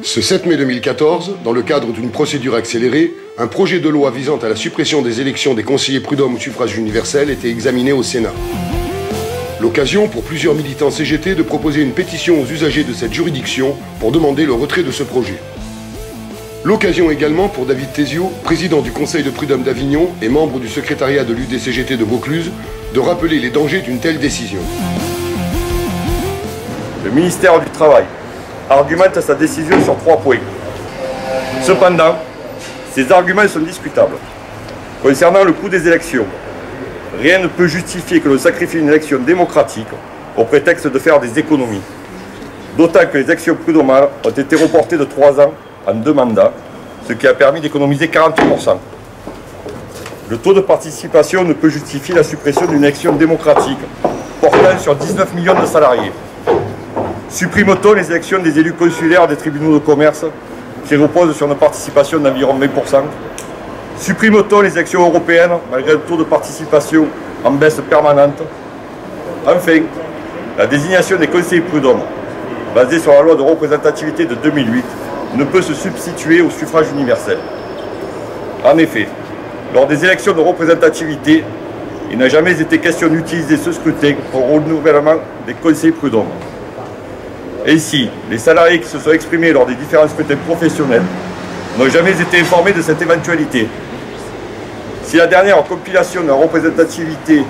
Ce 7 mai 2014, dans le cadre d'une procédure accélérée, un projet de loi visant à la suppression des élections des conseillers prud'hommes au suffrage universel était examiné au Sénat. L'occasion pour plusieurs militants CGT de proposer une pétition aux usagers de cette juridiction pour demander le retrait de ce projet. L'occasion également pour David Thésiot, président du Conseil de prud'hommes d'Avignon et membre du secrétariat de l'UDCGT de Vaucluse, de rappeler les dangers d'une telle décision. Le ministère du Travail argumente sa décision sur 3 points. Cependant, ces arguments sont discutables. Concernant le coût des élections, rien ne peut justifier que l'on sacrifie une élection démocratique au prétexte de faire des économies. D'autant que les élections prud'homales ont été reportées de 3 ans en 2 mandats, ce qui a permis d'économiser 40%. Le taux de participation ne peut justifier la suppression d'une élection démocratique portant sur 19 millions de salariés. Supprime-t-on les élections des élus consulaires des tribunaux de commerce qui reposent sur une participation d'environ 20%? Supprime-t-on les élections européennes malgré le taux de participation en baisse permanente? Enfin, la désignation des conseillers prud'hommes, basée sur la loi de représentativité de 2008, ne peut se substituer au suffrage universel. En effet, lors des élections de représentativité, il n'a jamais été question d'utiliser ce scrutin pour renouvellement des conseillers prud'hommes. Ainsi, les salariés qui se sont exprimés lors des différents scrutins professionnels n'ont jamais été informés de cette éventualité. Si la dernière compilation de la représentativité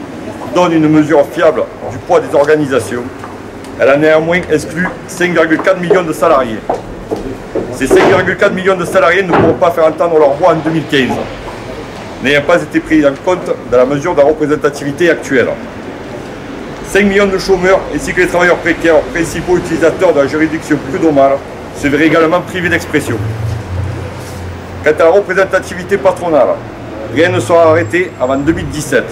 donne une mesure fiable du poids des organisations, elle a néanmoins exclu 5,4 millions de salariés. Ces 5,4 millions de salariés ne pourront pas faire entendre leur voix en 2015, n'ayant pas été pris en compte dans la mesure de la représentativité actuelle. 5 millions de chômeurs ainsi que les travailleurs précaires, principaux utilisateurs de la juridiction prud'homale, se verraient également privés d'expression. Quant à la représentativité patronale, rien ne sera arrêté avant 2017.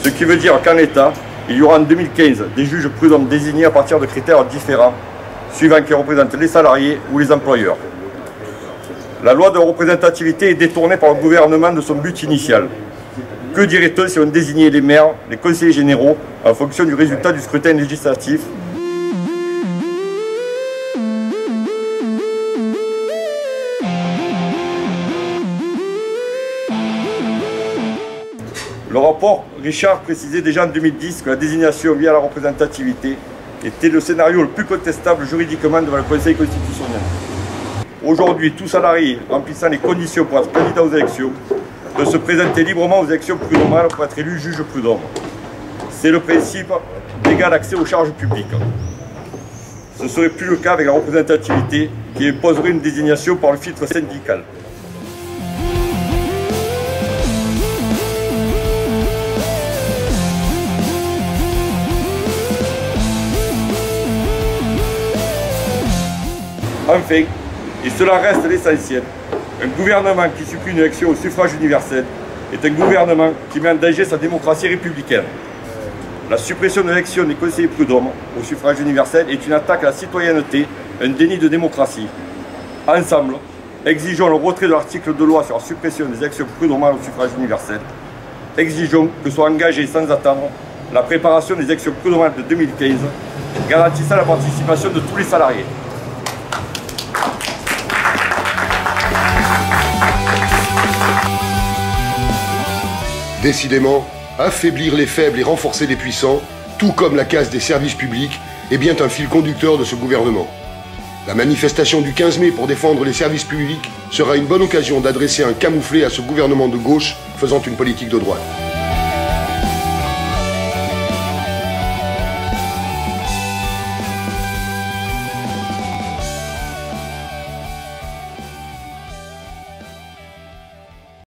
Ce qui veut dire qu'en l'état, il y aura en 2015 des juges prud'hommes désignés à partir de critères différents, suivant qu'ils représentent les salariés ou les employeurs. La loi de représentativité est détournée par le gouvernement de son but initial. Que dirait-on si on désignait les maires, les conseillers généraux, en fonction du résultat du scrutin législatif ? Le rapport Richard précisait déjà en 2010 que la désignation via la représentativité était le scénario le plus contestable juridiquement devant le Conseil constitutionnel. Aujourd'hui, tout salarié remplissant les conditions pour être candidat aux élections peut se présenter librement aux élections prud'homales pour être élu juge prud'homme. C'est le principe d'égal accès aux charges publiques. Ce ne serait plus le cas avec la représentativité qui imposerait une désignation par le filtre syndical. Enfin, et cela reste l'essentiel, un gouvernement qui supprime une élection au suffrage universel est un gouvernement qui met en danger sa démocratie républicaine. La suppression de l'élection des conseillers prud'hommes au suffrage universel est une attaque à la citoyenneté, un déni de démocratie. Ensemble, exigeons le retrait de l'article de loi sur la suppression des élections prud'homales au suffrage universel. Exigeons que soit engagée sans attendre la préparation des élections prud'homales de 2015, garantissant la participation de tous les salariés. Décidément, affaiblir les faibles et renforcer les puissants, tout comme la casse des services publics, est bien un fil conducteur de ce gouvernement. La manifestation du 15 mai pour défendre les services publics sera une bonne occasion d'adresser un camouflet à ce gouvernement de gauche faisant une politique de droite.